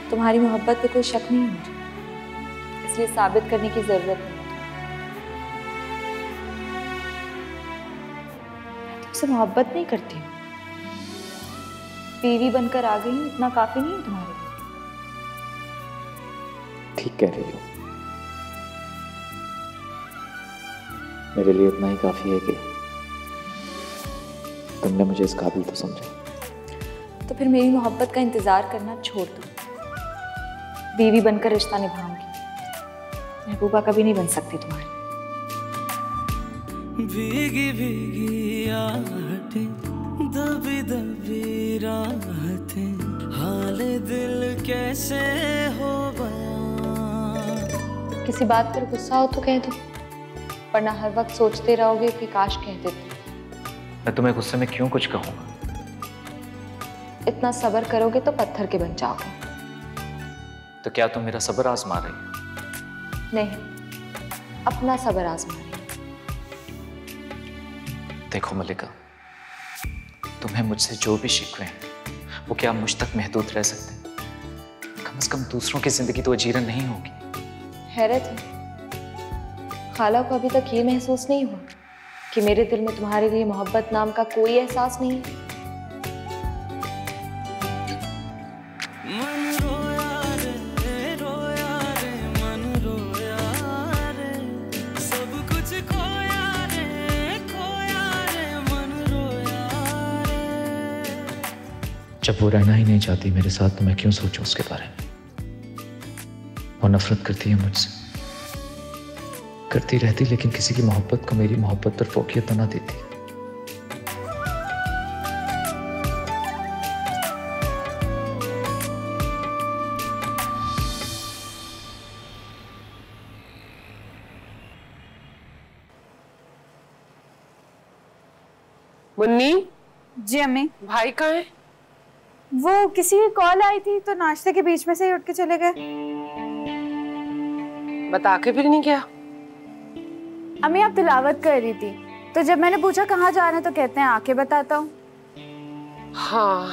तुम्हारी मोहब्बत पे कोई शक नहीं है मुझे, इसलिए साबित करने की जरूरत नहीं है। मैं तुमसे मोहब्बत नहीं करती हूँ, बीवी बनकर आ गई हूँ, इतना काफी नहीं है तुम्हारे लिए? ठीक कह रही हो, मेरे लिए इतना ही काफी है कि तुमने मुझे इस काबिल तो समझा। तो फिर मेरी मोहब्बत का इंतजार करना छोड़ दो, बीवी बनकर रिश्ता निभाऊंगी। महबूबा कभी नहीं बन सकती तुम्हारी। भीगी भीगी आहटें, दबी दबी राहतें, हाले दिल कैसे हो बयां। किसी बात पर गुस्सा हो तो कह दो, वरना हर वक्त सोचते रहोगे कि काश कह देते। मैं तुम्हें गुस्से में क्यों कुछ कहूंगा? इतना सब्र करोगे तो पत्थर के बन जाओगे। तो क्या तुम मेरा सब्र आजमा रही हो? नहीं, अपना सब्र आजमा रही हो। देखो मल्लिका, तुम्हें मुझसे जो भी शिकवे हैं वो क्या मुझ तक महदूद रह सकते हैं? कम से कम दूसरों की जिंदगी तो अजीरन नहीं होगी। हैरत है, खाला को अभी तक ये महसूस नहीं हुआ कि मेरे दिल में तुम्हारे लिए मोहब्बत नाम का कोई एहसास नहीं है। जब वो रहना ही नहीं चाहती मेरे साथ तो मैं क्यों सोचूं उसके बारे में? वो नफरत करती है मुझसे, करती रहती, लेकिन किसी की मोहब्बत को मेरी मोहब्बत पर फोकियत तो ना देती। मुन्नी। जी अम्मी। भाई कहाँ है? वो किसी की कॉल आई थी तो नाश्ते के बीच में से ही उठ के चले गए। बता के फिर नहीं गया? अम्मी आप तिलावत कर रही थी तो जब मैंने पूछा कहाँ जा रहे हैं तो कहते हैं आके बताता हूँ। हाँ,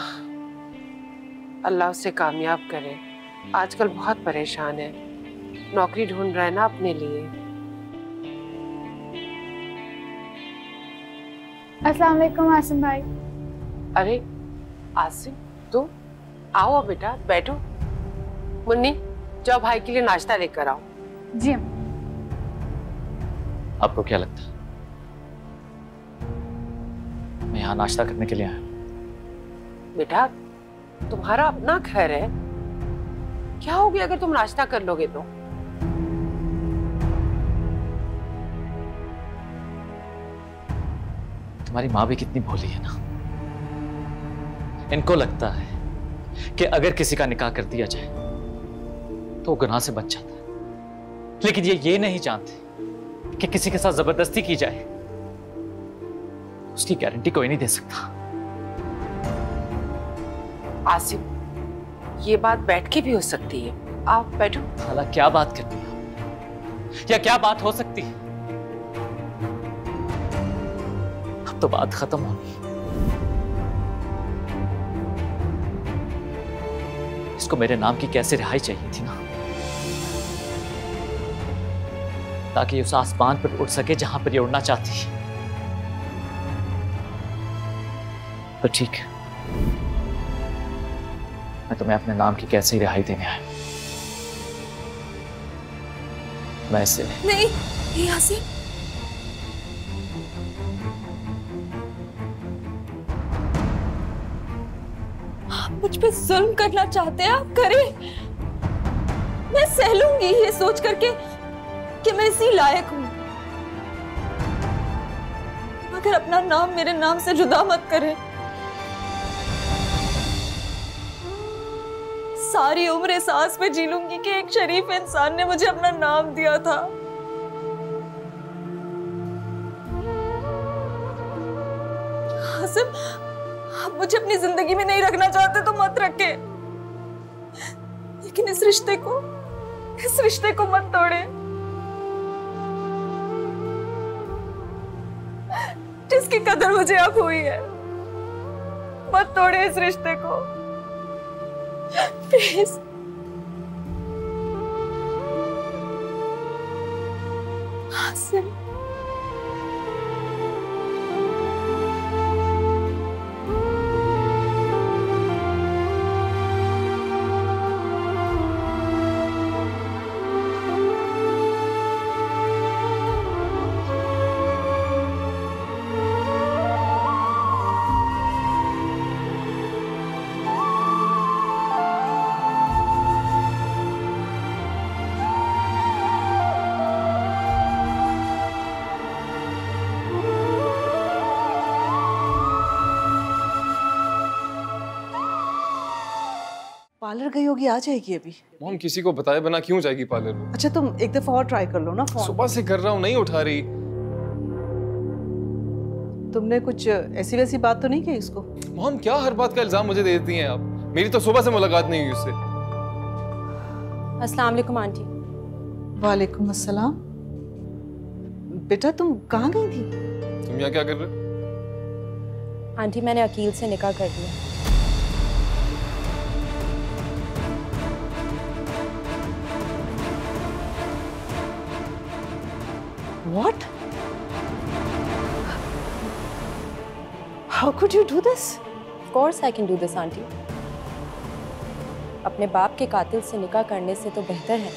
अल्लाह उसे कामयाब करे। आजकल बहुत परेशान है, नौकरी ढूंढ रहा है ना अपने लिए। अस्सलाम वालेकुम आसिम भाई। अरे आसिम, तुम आओ बेटा, बैठो। मुन्नी, जाओ भाई के लिए नाश्ता लेकर आओ। जी। आपको क्या लगता है मैं यहाँ नाश्ता करने के लिए आया? बेटा, तुम्हारा अपना घर है, क्या हो गया अगर तुम नाश्ता कर लोगे तो? तुम्हारी माँ भी कितनी भोली है ना। इनको लगता है कि अगर किसी का निकाह कर दिया जाए तो वो गुनाह से बच जाता है, लेकिन ये नहीं जानते कि किसी के साथ जबरदस्ती की जाए उसकी गारंटी कोई नहीं दे सकता। आसिफ, ये बात बैठ के भी हो सकती है। आओ बैठो। खाला, क्या बात करनी है या क्या बात हो सकती है? अब तो बात खत्म होगी। इसको मेरे नाम की कैसे रिहाई चाहिए थी ना, ताकि उस आसमान पर उड़ सके जहां पर ये उड़ना चाहती है। तो ठीक है, मैं तुम्हें अपने नाम की कैसे रिहाई देने आया। मैं इसे नहीं, यासीन, आप मुझ पे जुल्म करना चाहते हैं, आप करें। मैं सह लूंगी ये सोच करके कि मैं इसी लायक हूं, मगर अपना नाम मेरे नाम से जुदा मत करें। सारी उम्र सांस में जी लूंगी कि एक शरीफ इंसान ने मुझे अपना नाम दिया था। आसिम, आप मुझे अपनी जिंदगी में नहीं रखना चाहते तो मत रखें, लेकिन इस रिश्ते को मत तोड़ें। जिसकी कदर मुझे अब हुई है, मत तोड़े इस रिश्ते को प्लीज। पार्लर गई होगी, आ जाएगी अभी। मॉम किसी को बताए बिना क्यों जाएगी पार्लर में? अच्छा तुम एक दफा और ट्राई कर लो ना फोन। सुबह से कर रहा हूँ, नहीं उठा रही। तुमने कुछ ऐसी वैसी बात तो नहीं की इसको? मॉम क्या हर बात का इल्जाम मुझे दे देती हैं आप? मेरी तो सुबह से मुलाकात नहीं हुई उससे। अस्सलाम वालेकुम आंटी। वालेकुम अस्सलाम। बेटा तुम कहाँ गई थी? तुम यहाँ क्या कर रहे हो? आंटी मैंने अकील से निकाह कर दिया। What? How could you do this? Of course I can do this aunty. अपने बाप के कातिल से निकाह करने से तो बेहतर है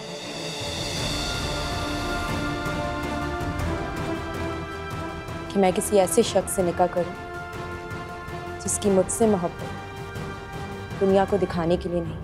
कि मैं किसी ऐसे शख्स से निकाह करूं जिसकी मुझसे मोहब्बत दुनिया को दिखाने के लिए नहीं।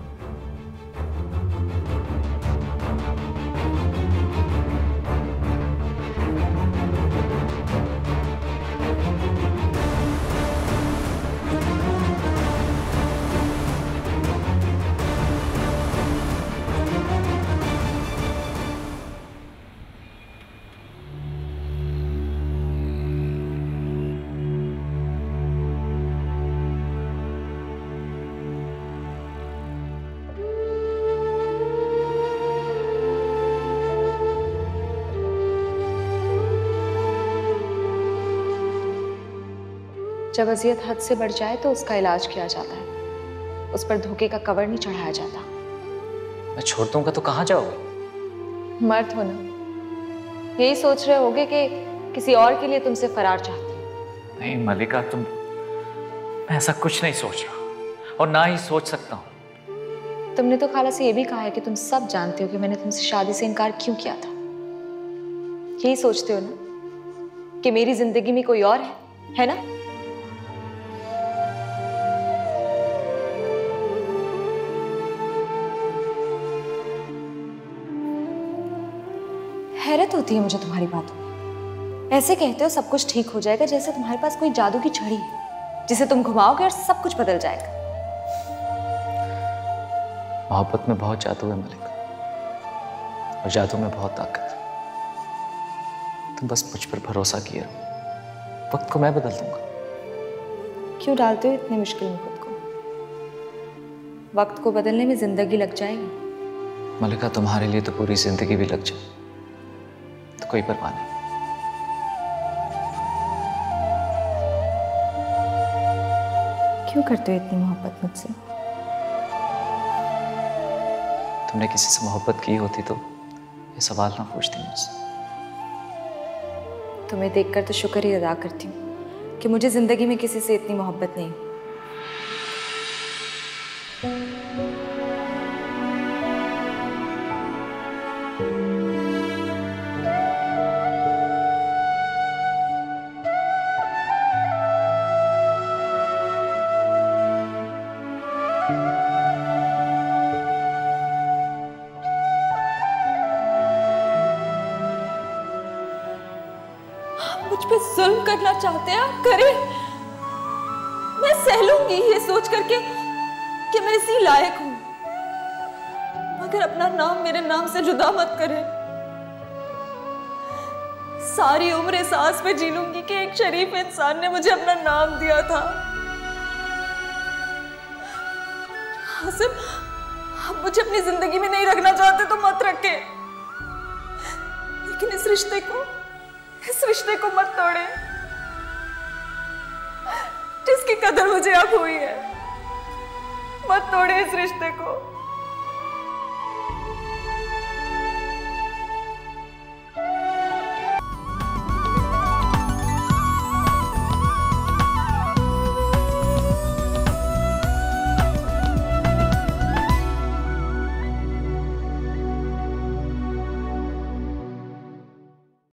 जब अजियत हद से बढ़ जाए तो उसका इलाज किया जाता है, उस पर धोखे का कवर नहीं चढ़ाया जाता। मैं छोड़ दूंगा तो कहाँ जाओगे? मर्द हो ना, यही सोच रहे होगे कि किसी और के लिए तुमसे फरार चाहती। नहीं मलिका, मैं ऐसा कुछ नहीं सोच रहा और ना ही सोच सकता हूँ। तुमने तो खाला से ये भी कहा है कि तुम सब जानते हो कि मैंने तुमसे शादी से इनकार क्यों किया था। यही सोचते हो ना कि मेरी जिंदगी में कोई और है ना? हैरत होती है मुझे तुम्हारी बातों में। ऐसे कहते हो सब कुछ ठीक हो जाएगा जैसे तुम्हारे पास कोई जादू की छड़ी है जिसे तुम घुमाओगे और सब कुछ बदल जाएगा। मोहब्बत में बहुत जादू है मलिका, और जादू में बहुत ताकत है। तुम बस मुझ पर भरोसा किया, वक्त को मैं बदल दूंगा। क्यों डालते हो इतनी मुश्किल में खुद को? वक्त को बदलने में जिंदगी लग जाएगी। मलिका तुम्हारे लिए तो पूरी जिंदगी भी लग जाए तो कोई परवाह नहीं। क्यों करते हो इतनी मोहब्बत मुझसे? तुमने किसी से मोहब्बत की होती तो ये सवाल ना पूछती मुझसे। तुम्हें देखकर तो शुक्र ही अदा करती हूँ कि मुझे जिंदगी में किसी से इतनी मोहब्बत नहीं। मुझ पे जुल्म करना चाहते हैं आप करें, मैं सह लूंगी ये सोच करके कि मैं इसी लायक हूं, मगर अपना नाम मेरे नाम से जुदा मत करें। सारी उम्र इस आस पे जी लूंगी कि एक शरीफ इंसान ने मुझे अपना नाम दिया था। हासिम, आप मुझे अपनी जिंदगी में नहीं रखना चाहते तो मत रखें, लेकिन इस रिश्ते को मत तोड़े जिसकी कदर मुझे अब हुई है। मत तोड़े इस रिश्ते को।